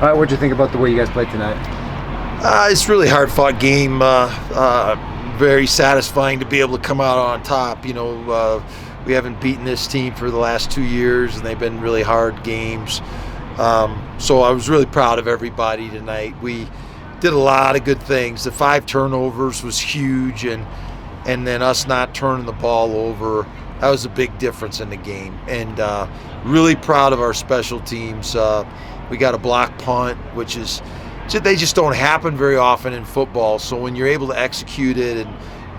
All right, what'd you think about the way you guys played tonight? It's a really hard-fought game. Very satisfying to be able to come out on top. We haven't beaten this team for the last 2 years, and they've been really hard games. So I was really proud of everybody tonight. We did a lot of good things. The 5 turnovers was huge, and then us not turning the ball over, that was a big difference in the game. And really proud of our special teams. We got a block punt, which is they just don't happen very often in football. So when you're able to execute it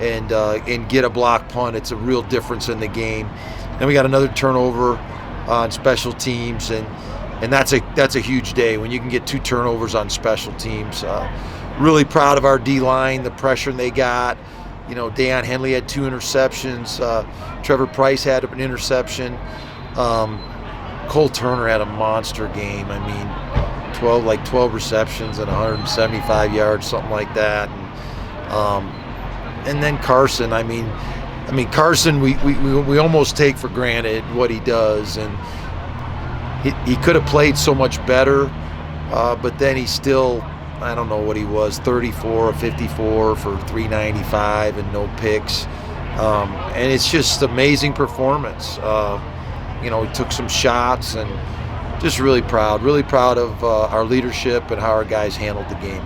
and get a block punt, it's a real difference in the game. Then we got another turnover on special teams, and that's a huge day when you can get 2 turnovers on special teams. Really proud of our D-line, the pressure they got. Daiyan Henley had 2 interceptions. Trevor Price had an interception. Cole Turner had a monster game. 12 receptions and 175 yards, something like that. And then Carson. Carson, we almost take for granted what he does, and he could have played so much better, but then he still, I don't know what he was, 34 or 54 for 395 and no picks. And it's just amazing performance. He took some shots, and just really proud of our leadership and how our guys handled the game.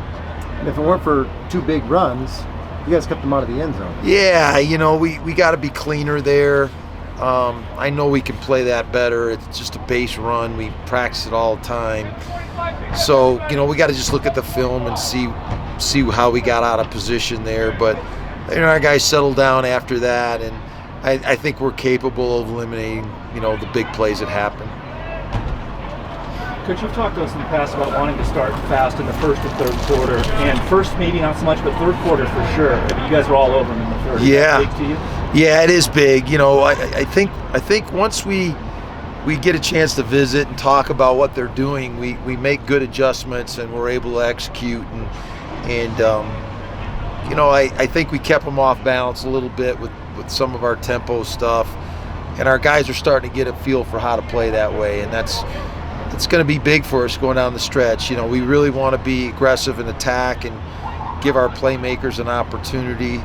And if it weren't for 2 big runs, you guys kept them out of the end zone. Yeah, we got to be cleaner there. I know we can play that better. It's just a base run. We practice it all the time. So, we got to just look at the film and see how we got out of position there. But, our guys settled down after that, and I think we're capable of eliminating, the big plays that happen. Coach, you've talked to us in the past about wanting to start fast in the first and third quarter, and first maybe not so much, but third quarter for sure. You guys were all over them in the third. Yeah. Is that big to you? Yeah, it is big. I think once we get a chance to visit and talk about what they're doing, we make good adjustments and we're able to execute. I think we kept them off balance a little bit with some of our tempo stuff, and our guys are starting to get a feel for how to play that way, and that's going to be big for us going down the stretch. We really want to be aggressive and attack and give our playmakers an opportunity.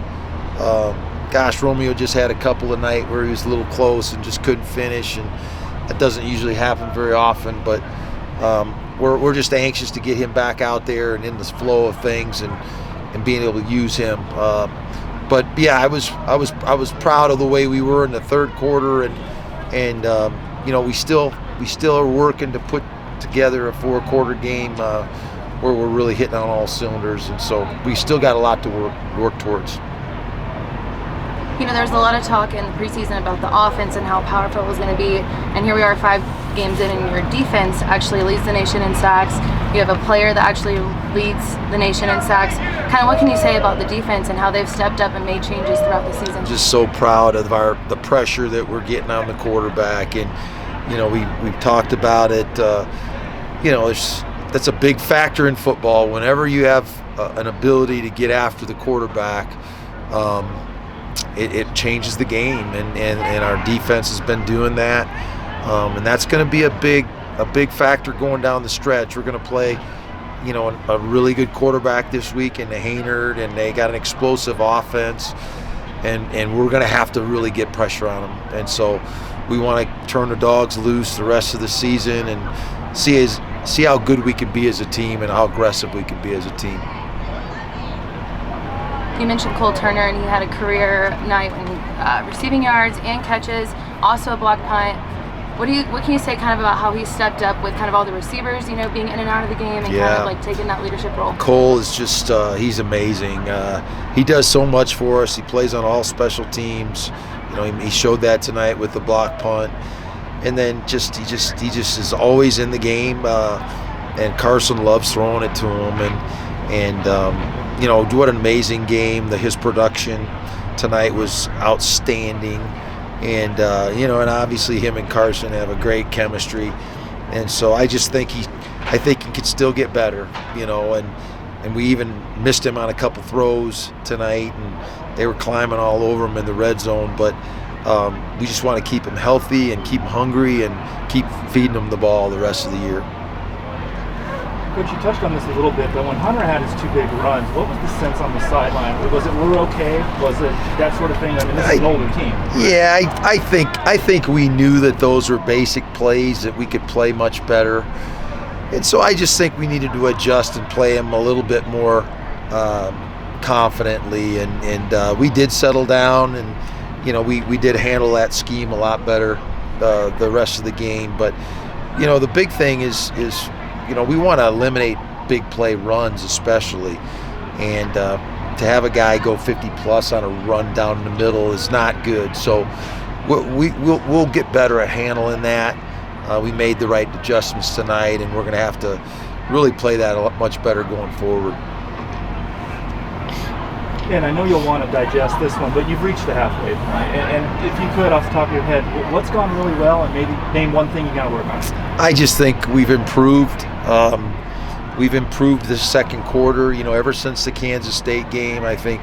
Romeo just had a couple of nights where he was a little close and just couldn't finish, and that doesn't usually happen very often, but we're just anxious to get him back out there and in the flow of things and being able to use him. But yeah, I was proud of the way we were in the third quarter, and we still are working to put together a 4-quarter game where we're really hitting on all cylinders, and so we still got a lot to work towards. There's a lot of talk in the preseason about the offense and how powerful it was going to be, and here we are 5 games in, and your defense actually leads the nation in sacks. You have a player that actually leads the nation in sacks. Kind of what can you say about the defense and how they've stepped up and made changes throughout the season? Just so proud of the pressure that we're getting on the quarterback, and we've talked about it. That's a big factor in football. Whenever you have an ability to get after the quarterback, it changes the game, and our defense has been doing that, and that's going to be a big factor going down the stretch. We're going to play, a really good quarterback this week in the Haynard, and they got an explosive offense, and we're going to have to really get pressure on them. And so we want to turn the dogs loose the rest of the season and see how good we can be as a team and how aggressive we can be as a team. You mentioned Cole Turner, and he had a career night in receiving yards and catches, also a block punt. What can you say kind of about how he stepped up with kind of all the receivers, being in and out of the game, and kind of like taking that leadership role? Cole is just he's amazing. He does so much for us. He plays on all special teams. He showed that tonight with the block punt, and then he just is always in the game. And Carson loves throwing it to him, and what an amazing game. His production tonight was outstanding. And, and obviously him and Carson have a great chemistry. And so I think he can still get better, and we even missed him on a couple throws tonight, and they were climbing all over him in the red zone. But we just want to keep him healthy and keep him hungry and keep feeding him the ball the rest of the year. Coach, you touched on this a little bit, but when Hunter had his 2 big runs, what was the sense on the sideline? Was it we're okay? Was it that sort of thing? I mean, this is an older team. Yeah, I think we knew that those were basic plays that we could play much better, and so I just think we needed to adjust and play them a little bit more confidently, and we did settle down, and we did handle that scheme a lot better the rest of the game. But the big thing is we want to eliminate big play runs, especially, and to have a guy go 50 plus on a run down the middle is not good. So we'll get better at handling that. We made the right adjustments tonight, and we're going to have to really play that a lot much better going forward. And I know you'll want to digest this one, but you've reached the halfway point. And if you could, off the top of your head, what's gone really well, and maybe name one thing you got to work on? I just think we've improved. We've improved this second quarter. Ever since the Kansas State game, I think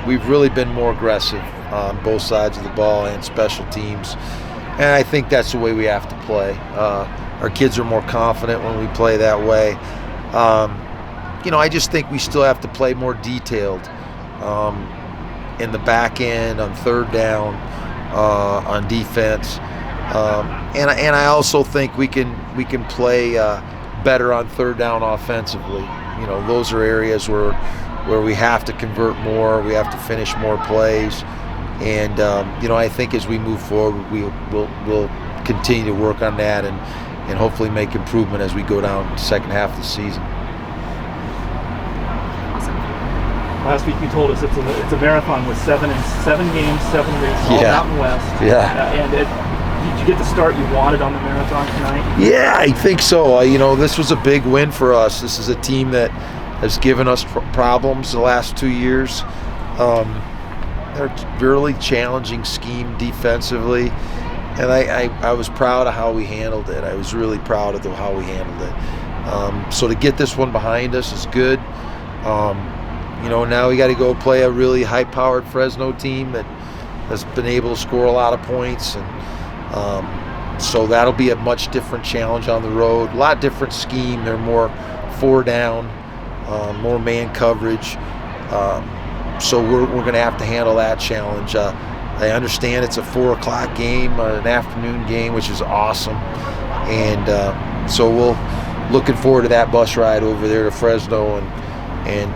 we've really been more aggressive on both sides of the ball and special teams. And I think that's the way we have to play. Our kids are more confident when we play that way. I just think we still have to play more detailed in the back end, on third down, on defense. And I also think we can play better on third down offensively. Those are areas where we have to convert more, we have to finish more plays, and I think as we move forward, we'll continue to work on that and hopefully make improvement as we go down the second half of the season. Last week you told us it's a marathon with 7 games, 7 races, all Mountain West. Yeah. And did you get the start you wanted on the marathon tonight? Yeah, I think so. This was a big win for us. This is a team that has given us problems the last 2 years. They're a really challenging scheme defensively, and I was proud of how we handled it. I was really proud of how we handled it. So to get this one behind us is good. Now we got to go play a really high-powered Fresno team that has been able to score a lot of points, and so that'll be a much different challenge on the road. A lot different scheme. They're more 4 down, more man coverage. So we're going to have to handle that challenge. I understand it's a 4 o'clock game, an afternoon game, which is awesome, and so we'll looking forward to that bus ride over there to Fresno and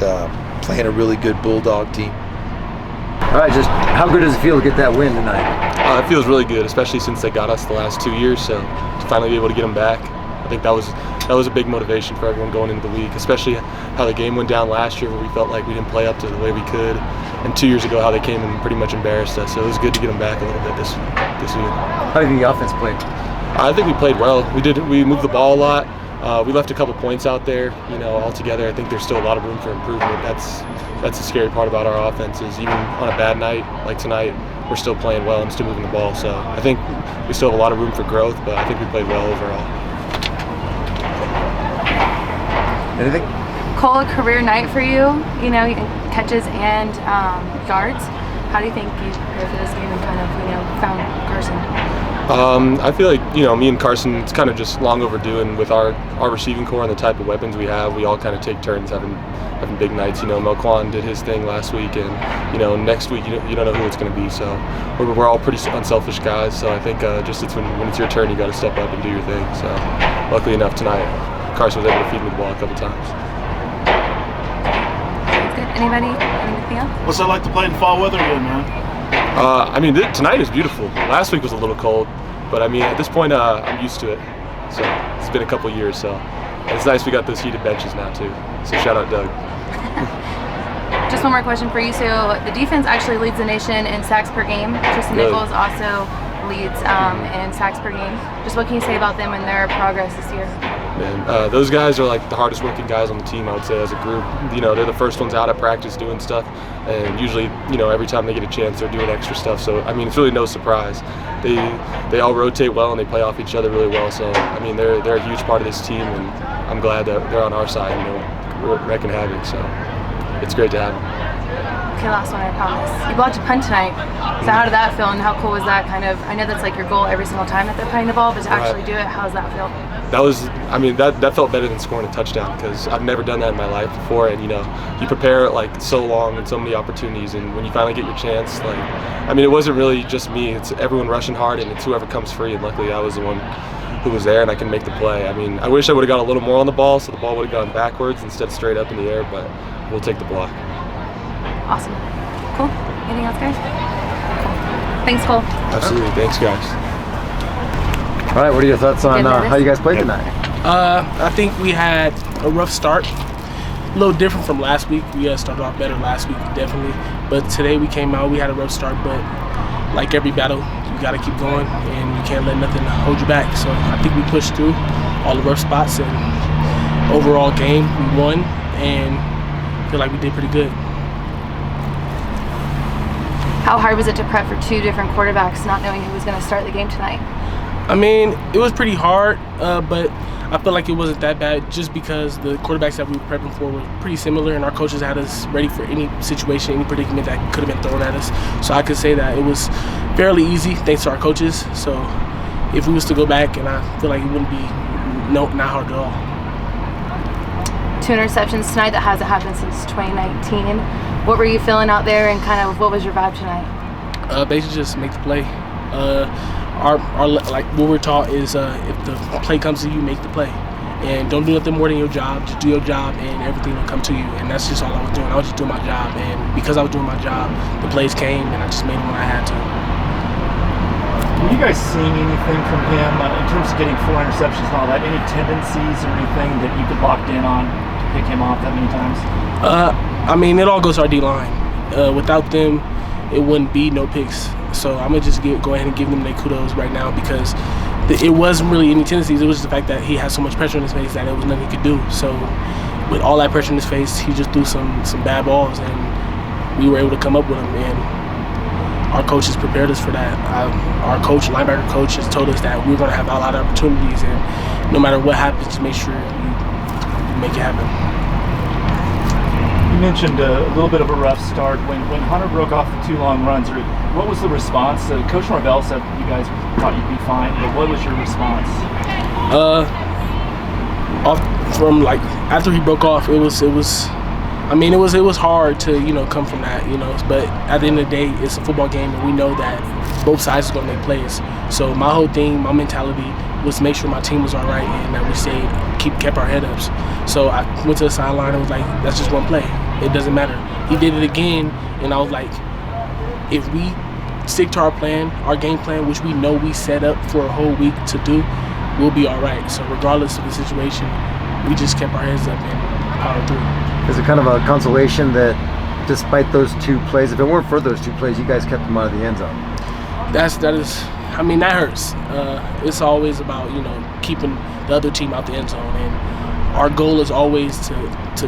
playing a really good Bulldog team. All right, just how good does it feel to get that win tonight? It feels really good, especially since they got us the last 2 years. So to finally be able to get them back, I think that was a big motivation for everyone going into the week, especially how the game went down last year where we felt like we didn't play up to the way we could, and 2 years ago how they came and pretty much embarrassed us. So it was good to get them back a little bit this year. How do you think the offense played? I think we played well. We moved the ball a lot. We left a couple points out there, altogether. I think there's still a lot of room for improvement. That's the scary part about our offense is even on a bad night like tonight, we're still playing well and still moving the ball. So I think we still have a lot of room for growth, but I think we played well overall. Anything? Cole, a career night for you, catches and yards. How do you think you prepared for this game and kind of, found Carson? I feel like, me and Carson, it's kind of just long overdue, and with our receiving core and the type of weapons we have, we all kind of take turns having big nights. Melquan did his thing last week, and next week you don't know who it's going to be. So we're all pretty unselfish guys. So I think just it's when it's your turn, you got to step up and do your thing. So luckily enough tonight, Carson was able to feed me the ball a couple times. Sounds good. Anything else? What's that like to play in fall weather again, man? Tonight is beautiful. Last week was a little cold, but at this point, I'm used to it. So it's been a couple years, so and it's nice we got those heated benches now too. So shout out Doug. Just one more question for you. So the defense actually leads the nation in sacks per game. Tristan Nichols also leads in sacks per game. Just what can you say about them and their progress this year? Man, those guys are like the hardest working guys on the team, I would say, as a group. They're the first ones out at practice doing stuff, and usually, every time they get a chance, they're doing extra stuff. So, it's really no surprise. They all rotate well and they play off each other really well. So, they're a huge part of this team, and I'm glad that they're on our side. We're wrecking havoc. So, it's great to have them. Okay, last one, I promise. You blocked a punt tonight. So how did that feel, and how cool was that kind of? I know that's like your goal every single time that they're playing the ball, but to actually do it, how does that feel? That was, I mean, that felt better than scoring a touchdown, because I've never done that in my life before. And, you know, you prepare like so long and so many opportunities, and when you finally get your chance, like, I mean, it wasn't really just me. It's everyone rushing hard, and it's whoever comes free. And luckily, I was the one who was there, and I can make the play. I mean, I wish I would have got a little more on the ball, so the ball would have gone backwards instead of straight up in the air, but we'll take the block. Awesome. Cool. Anything else, guys? Cool. Thanks, Cole. Absolutely. Thanks, guys. All right, what are your thoughts on how you guys played tonight? I think we had a rough start. A little different from last week. We started off better last week, definitely. But today we came out, we had a rough start, but like every battle, you got to keep going, and you can't let nothing hold you back. So I think we pushed through all the rough spots, and overall game, we won, and I feel like we did pretty good. How hard was it to prep for two different quarterbacks, not knowing who was going to start the game tonight? I mean, it was pretty hard, but I feel like it wasn't that bad just because the quarterbacks that we were prepping for were pretty similar, and our coaches had us ready for any situation, any predicament that could have been thrown at us. So I could say that it was fairly easy thanks to our coaches. So if we was to go back, and I feel like it wouldn't be not hard at all. 2 interceptions tonight. That hasn't happened since 2019. What were you feeling out there, and kind of what was your vibe tonight? Basically just make the play. Our like what we're taught is if the play comes to you, make the play, and don't do nothing more than your job. Just do your job, and everything will come to you. And that's just all I was doing. I was just doing my job, and because I was doing my job, the plays came, and I just made them when I had to. Are you guys seeing anything from him in terms of getting 4 interceptions and all that? Any tendencies or anything that you could lock in on to pick him off that many times? I mean, it all goes to our D-line. Without them, it wouldn't be no picks. So I'm going to just go ahead and give them their kudos right now, because it wasn't really any tendencies. It was just the fact that he had so much pressure in his face that there was nothing he could do. So with all that pressure in his face, he just threw some bad balls, and we were able to come up with them. And our coaches prepared us for that. Our coach, linebacker coach, has told us that we're going to have a lot of opportunities, and no matter what happens, just make sure you make it happen. You mentioned a little bit of a rough start. When Hunter broke off the 2 long runs, what was the response? Coach Norvell said you guys thought you'd be fine, but what was your response? From like after he broke off, it was hard to come from that, But at the end of the day, it's a football game, and we know that both sides are going to make plays. So my whole thing, my mentality was to make sure my team was all right, and that we kept our head ups. So I went to the sideline and was like, that's just one play. It doesn't matter. He did it again, and I was like, if we stick to our plan, our game plan, which we know we set up for a whole week to do, we'll be all right. So regardless of the situation, we just kept our heads up and powered through. Is it kind of a consolation that despite those 2 plays, if it weren't for those 2 plays, you guys kept them out of the end zone? That hurts. It's always about keeping the other team out the end zone, and our goal is always to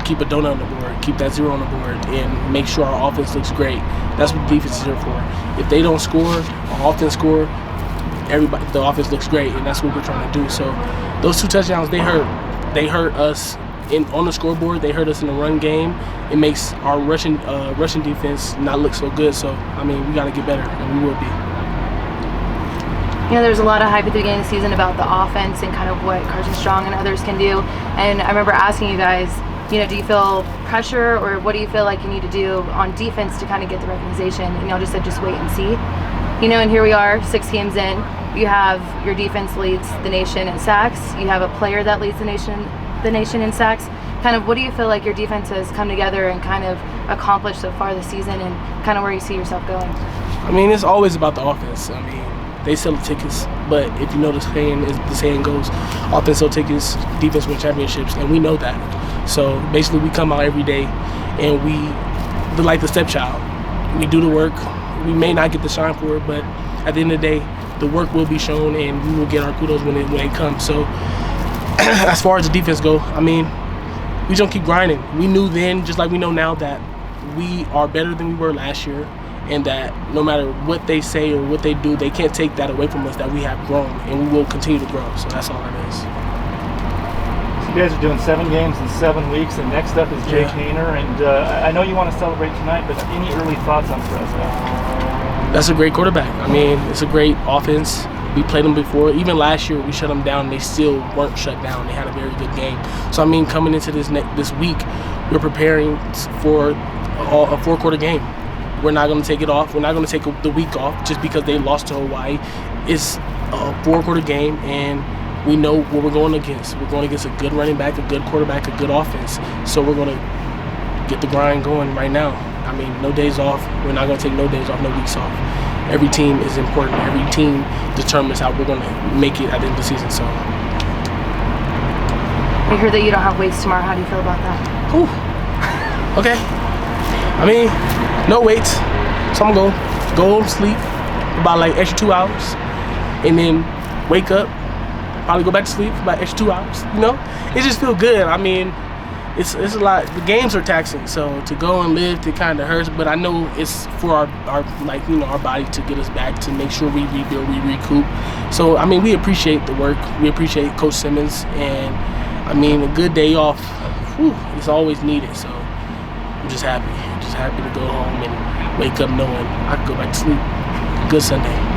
keep a donut on the board, keep that 0 on the board, and make sure our offense looks great. That's what the defense is here for. If they don't score, our offense score, the offense looks great, and that's what we're trying to do. So those 2 touchdowns, they hurt us on the scoreboard. They hurt us in the run game. It makes our rushing defense not look so good. So I mean, we got to get better, and we will be. There's a lot of hype at the beginning of the season about the offense and kind of what Carson Strong and others can do. And I remember asking you guys, do you feel pressure, or what do you feel like you need to do on defense to kind of get the recognition? And y'all just said just wait and see. And here we are, 6 games in. You have your defense leads the nation in sacks. You have a player that leads the nation in sacks. Kind of what do you feel like your defense has come together and kind of accomplished so far this season, and kind of where you see yourself going? I mean, it's always about the offense. I mean, they sell the tickets, but if you know the saying goes, offense sell tickets, defense win championships, and we know that. So basically, we come out every day, and we're like the stepchild. We do the work. We may not get the shine for it, but at the end of the day, the work will be shown, and we will get our kudos when it comes. So as far as the defense go, I mean, we just don't keep grinding. We knew then, just like we know now, that we are better than we were last year, and that no matter what they say or what they do, they can't take that away from us, that we have grown, and we will continue to grow. So that's all it is. You guys are doing 7 games in 7 weeks, and next up is Jay Kaner. And I know you want to celebrate tonight, but any early thoughts on Fresno? That's a great quarterback. I mean, it's a great offense. We played them before. Even last year, we shut them down. They still weren't shut down. They had a very good game. So, I mean, coming into this week, we're preparing for a 4-quarter game. We're not going to take it off. We're not going to take the week off just because they lost to Hawaii. It's a 4-quarter game, and we know what we're going against. We're going against a good running back, a good quarterback, a good offense. So we're going to get the grind going right now. I mean, no days off. We're not going to take no days off, no weeks off. Every team is important. Every team determines how we're going to make it at the end of the season. So. We heard that you don't have weights tomorrow. How do you feel about that? Ooh. Okay. I mean, no weights. So I'm going to go sleep about like extra 2 hours and then wake up, probably go back to sleep for about extra 2 hours. You know, it just feels good. I mean, it's a lot. The games are taxing, so to go and lift, it kind of hurts. But I know it's for our our body to get us back, to make sure we rebuild, we recoup. So I mean, we appreciate the work. We appreciate Coach Simmons, and I mean, a good day off, it's always needed. So I'm just happy to go home and wake up knowing I can go back to sleep. Good Sunday.